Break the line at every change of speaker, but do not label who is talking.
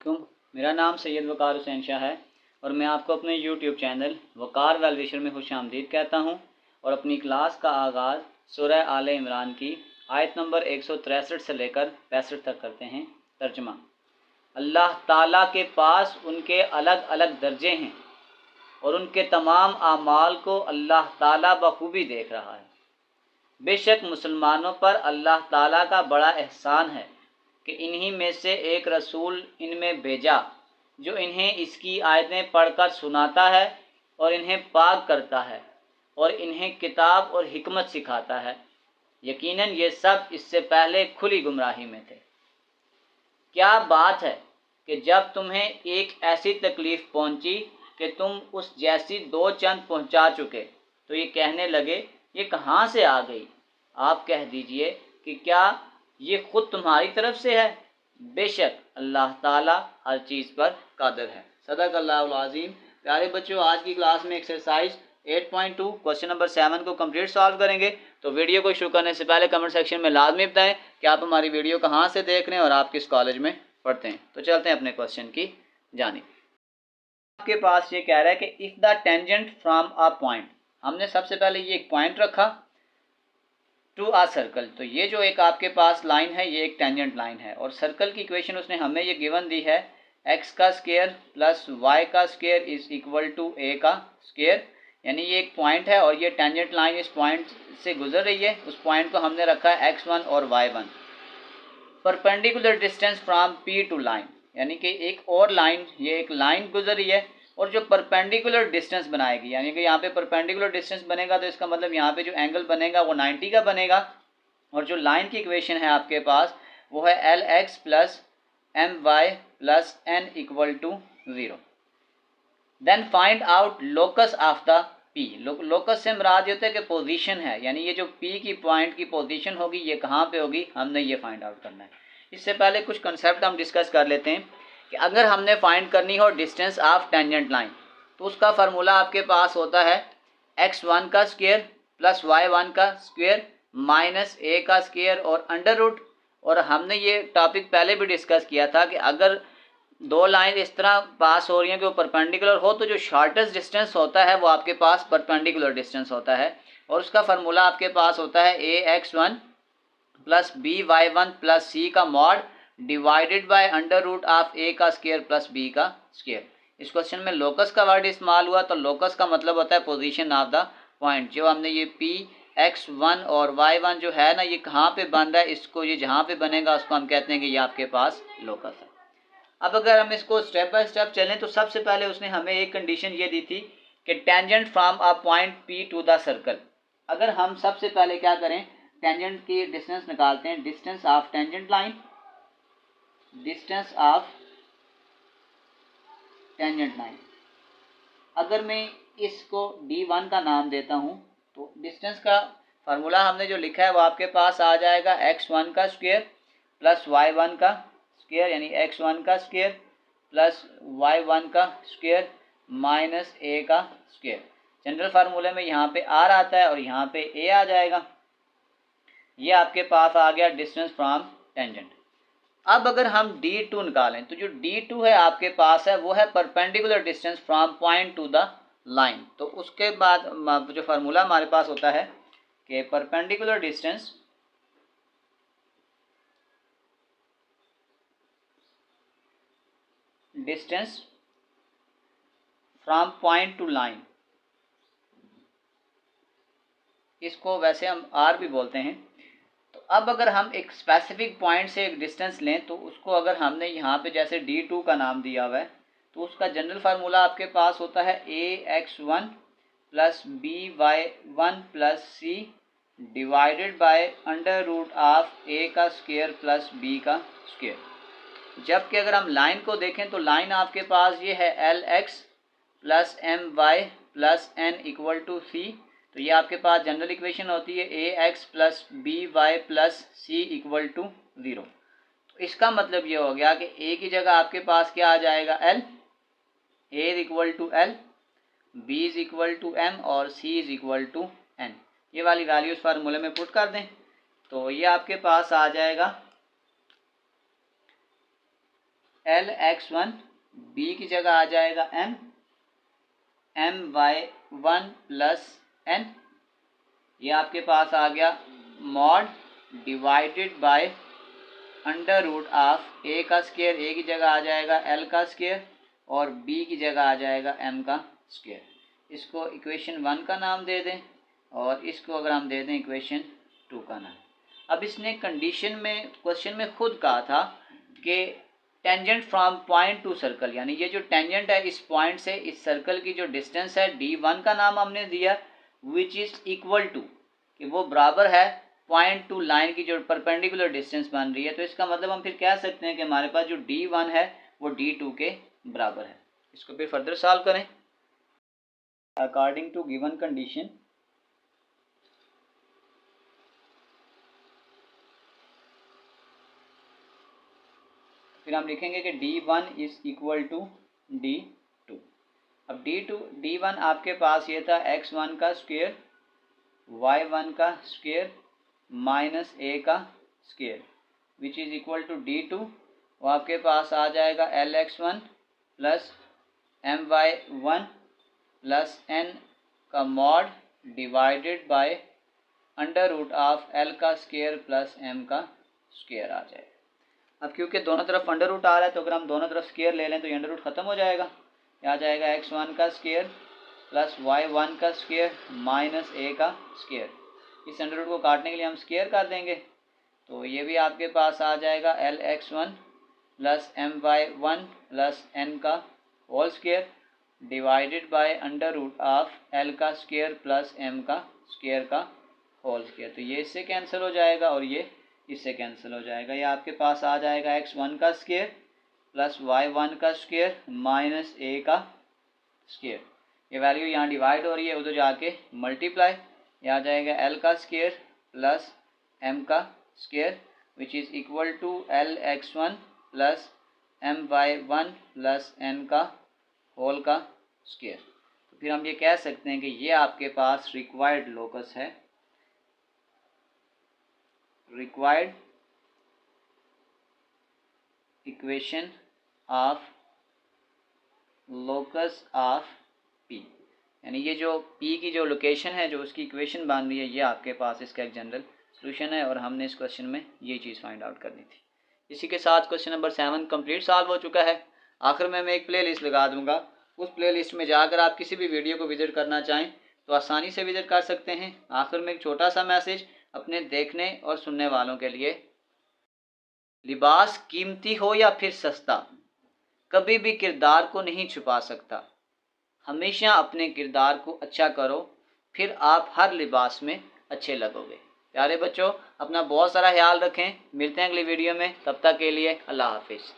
वालेकुम, मेरा नाम सैयद वकार हुसैन शाह है और मैं आपको अपने यूट्यूब चैनल वकार वेलविशर में खुशामदीद कहता हूँ और अपनी क्लास का आगाज़ सूरह आले इमरान की आयत नंबर 163 से लेकर 65 तक करते हैं। तर्जमा। अल्लाह ताला के पास उनके अलग अलग दर्जे हैं और उनके तमाम आमाल को अल्लाह ताला बखूबी देख रहा है। बेशक मुसलमानों पर अल्लाह ताला का बड़ा एहसान है कि इन्हीं में से एक रसूल इनमें भेजा जो इन्हें इसकी आयतें पढ़कर सुनाता है और इन्हें पाक करता है और इन्हें किताब और हिकमत सिखाता है। यकीनन ये सब इससे पहले खुली गुमराही में थे। क्या बात है कि जब तुम्हें एक ऐसी तकलीफ़ पहुंची कि तुम उस जैसी दो चंद पहुंचा चुके तो ये कहने लगे ये कहाँ से आ गई। आप कह दीजिए कि क्या ये ख़ुद तुम्हारी तरफ से है। बेशक अल्लाह ताला हर चीज़ पर कादिर है। सदक़ल्लाहुल अज़ीम। प्यारे बच्चों, आज की क्लास में एक्सरसाइज 8.2 क्वेश्चन नंबर 7 को कंप्लीट सॉल्व करेंगे। तो वीडियो को शुरू करने से पहले कमेंट सेक्शन में लाजमी बताएं कि आप हमारी वीडियो कहाँ से देख रहे हैं और आप किस कॉलेज में पढ़ते हैं। तो चलते हैं अपने क्वेश्चन की जानिब। आपके पास ये कह रहा है कि if the tangent from a point, हमने सबसे पहले ये एक पॉइंट रखा टू आ सर्कल, तो ये जो एक आपके पास लाइन है ये एक टेंजेंट लाइन है और सर्कल की इक्वेशन उसने हमें ये गिवन दी है एक्स का स्क्वायर प्लस वाई का स्क्वायर इज इक्वल टू ए का स्क्वायर। यानी ये एक पॉइंट है और ये टेंजेंट लाइन इस पॉइंट से गुजर रही है। उस पॉइंट को हमने रखा है x1 और y1। Perpendicular distance from p to line, यानी कि एक और लाइन, ये एक लाइन गुजर रही है और जो परपेंडिकुलर डिस्टेंस बनाएगी, यानी कि यहाँ पे परपेंडिकुलर डिस्टेंस बनेगा तो इसका मतलब यहाँ पे जो एंगल बनेगा वो 90 का बनेगा। और जो लाइन की इक्वेशन है आपके पास वो है L X plus M Y plus N equal to 0। Then find out locus of the P. Locus से मुराद ये होता है कि पोजीशन है, यानी ये जो पी की पॉइंट की पोजीशन होगी ये कहाँ पे होगी, हमने ये फाइंड आउट करना है। इससे पहले कुछ कंसेप्ट हम डिस्कस कर लेते हैं कि अगर हमने फाइंड करनी हो डिस्टेंस ऑफ टेंजेंट लाइन तो उसका फार्मूला आपके पास होता है x1 का स्क्वायर प्लस y1 का स्क्वायर माइनस a का स्क्वायर और अंडर रूट। और हमने ये टॉपिक पहले भी डिस्कस किया था कि अगर दो लाइन इस तरह पास हो रही हैं कि वो परपेंडिकुलर हो तो जो शॉर्टेस्ट डिस्टेंस होता है वो आपके पास परपेंडिकुलर डिस्टेंस होता है और उसका फार्मूला आपके पास होता है ax1 plus by1 plus c का mod divided by under root of a का स्क्वायर प्लस b का स्क्वायर। इस क्वेश्चन में लोकस का वर्ड इस्तेमाल हुआ, तो लोकस का मतलब होता है पोजीशन ऑफ द पॉइंट। जो हमने ये p x1 और y1 जो है ना ये कहाँ पे बन रहा है, इसको ये जहाँ पे बनेगा उसको हम कहते हैं कि ये आपके पास लोकस है। अब अगर हम इसको स्टेप बाय स्टेप चलें तो सबसे पहले उसने हमें एक कंडीशन ये दी थी कि tangent from a point P to the circle. अगर हम सबसे पहले क्या करें, टेंजेंट की डिस्टेंस निकालते हैं, distance of tangent line, distance of tangent line. अगर मैं इसको d1 का नाम देता हूँ तो डिस्टेंस का फार्मूला हमने जो लिखा है वो आपके पास आ जाएगा x1 का स्क्वायर प्लस y1 का स्क्वायर, यानी x1 का स्क्वायर प्लस y1 का स्क्वायर माइनस a का स्क्वायर। जनरल फार्मूले में यहाँ पे r आता है और यहाँ पे a आ जाएगा। ये आपके पास आ गया डिस्टेंस फ्रॉम टेंजेंट। अब अगर हम d2 निकालें तो जो d2 है आपके पास है वो है perpendicular distance from point two the line. तो उसके बाद जो फार्मूला हमारे पास होता है कि perpendicular distance from point two line, इसको वैसे हम r भी बोलते हैं। तो अब अगर हम एक स्पेसिफिक पॉइंट से एक डिस्टेंस लें तो उसको अगर हमने यहाँ पे जैसे d2 का नाम दिया हुआ है तो उसका जनरल फार्मूला आपके पास होता है ax1 plus by1 plus c divided by under root of a का स्क्वायर प्लस b का स्क्वायर। जबकि अगर हम लाइन को देखें तो लाइन आपके पास ये है L X plus M Y plus N equal to C. तो ये आपके पास जनरल इक्वेशन होती है A X plus B Y plus C equal to 0। तो इसका मतलब ये हो गया कि ए की जगह आपके पास क्या आ जाएगा L, A is equal to L, B is equal to M और C is equal to N. ये वाली वैल्यूज फार्मूले में पुट कर दें तो ये आपके पास आ जाएगा LX1, B की जगह आ जाएगा M, My1 प्लस N, ये आपके पास आ गया mod divided by under root of A का स्क्वायर, A की जगह आ जाएगा L का स्क्वायर और B की जगह आ जाएगा M का स्क्वायर। इसको इक्वेशन 1 का नाम दे दें और इसको अगर हम दे दें इक्वेशन 2 का नाम। अब इसने कंडीशन में क्वेश्चन में खुद कहा था कि tangent from point two circle, यानी ये जो टेंजेंट है इस पॉइंट से इस सर्कल की जो डिस्टेंस है D1 का नाम हमने दिया, विच इज इक्वल टू, कि वो बराबर है पॉइंट टू लाइन की जो परपेंडिकुलर डिस्टेंस बन रही है। तो इसका मतलब हम फिर कह सकते हैं कि हमारे पास जो D1 है वो D2 के बराबर है। इसको फिर फर्दर सॉल्व करें अकॉर्डिंग टू गिवन कंडीशन। फिर हम लिखेंगे कि D1 is equal to D2। अब D1 आपके पास ये था x1 का स्क्वायर y1 का स्क्वायर माइनस a का square which is equal to D2। वो आपके पास आ जाएगा LX1 plus My1 plus n का mod divided by under root of L का स्क्वायर प्लस M का स्क्वायर आ जाएगा। अब क्योंकि दोनों तरफ अंडर रूट आ रहा है तो अगर हम दोनों तरफ स्क्वायर ले लें तो ये अंडर रूट खत्म हो जाएगा। आ जाएगा x1 का स्क्वायर प्लस y1 का स्क्वायर माइनस a का स्क्वायर। इस अंडर रूट को काटने के लिए हम स्क्वायर कर देंगे तो ये भी आपके पास आ जाएगा LX1 plus My1 plus n का whole square divided by under root of L का स्क्वायर प्लस M का स्क्वायर का होल स्क्वायर। तो ये इससे कैंसिल हो जाएगा और ये इससे कैंसिल हो जाएगा। ये आपके पास आ जाएगा x1 का स्क्वायर प्लस y1 का स्क्वायर माइनस a का स्क्वायर। ये वैल्यू यहाँ डिवाइड हो रही है, उधर जाके मल्टीप्लाई, ये आ जाएगा l का स्क्वायर प्लस m का square which is equal to LX1 plus My1 plus n का होल का स्क्वायर। तो फिर हम ये कह सकते हैं कि ये आपके पास रिक्वायर्ड लोकस है, required equation of locus of P, यानी ये जो P की जो लोकेशन है जो उसकी इक्वेशन बन रही है ये आपके पास इसका एक जनरल सोल्यूशन है और हमने इस क्वेश्चन में ये चीज़ फाइंड आउट करनी थी। इसी के साथ क्वेश्चन नंबर 7 कंप्लीट सॉल्व हो चुका है। आखिर में मैं एक प्ले लिस्ट लगा दूंगा, उस प्ले लिस्ट में जाकर आप किसी भी वीडियो को विजिट करना चाहें तो आसानी से विजिट कर सकते हैं। आखिर में एक छोटा सा मैसेज अपने देखने और सुनने वालों के लिए, लिबास कीमती हो या फिर सस्ता कभी भी किरदार को नहीं छुपा सकता। हमेशा अपने किरदार को अच्छा करो, फिर आप हर लिबास में अच्छे लगोगे। प्यारे बच्चों, अपना बहुत सारा ख्याल रखें। मिलते हैं अगली वीडियो में, तब तक के लिए अल्लाह हाफिज़।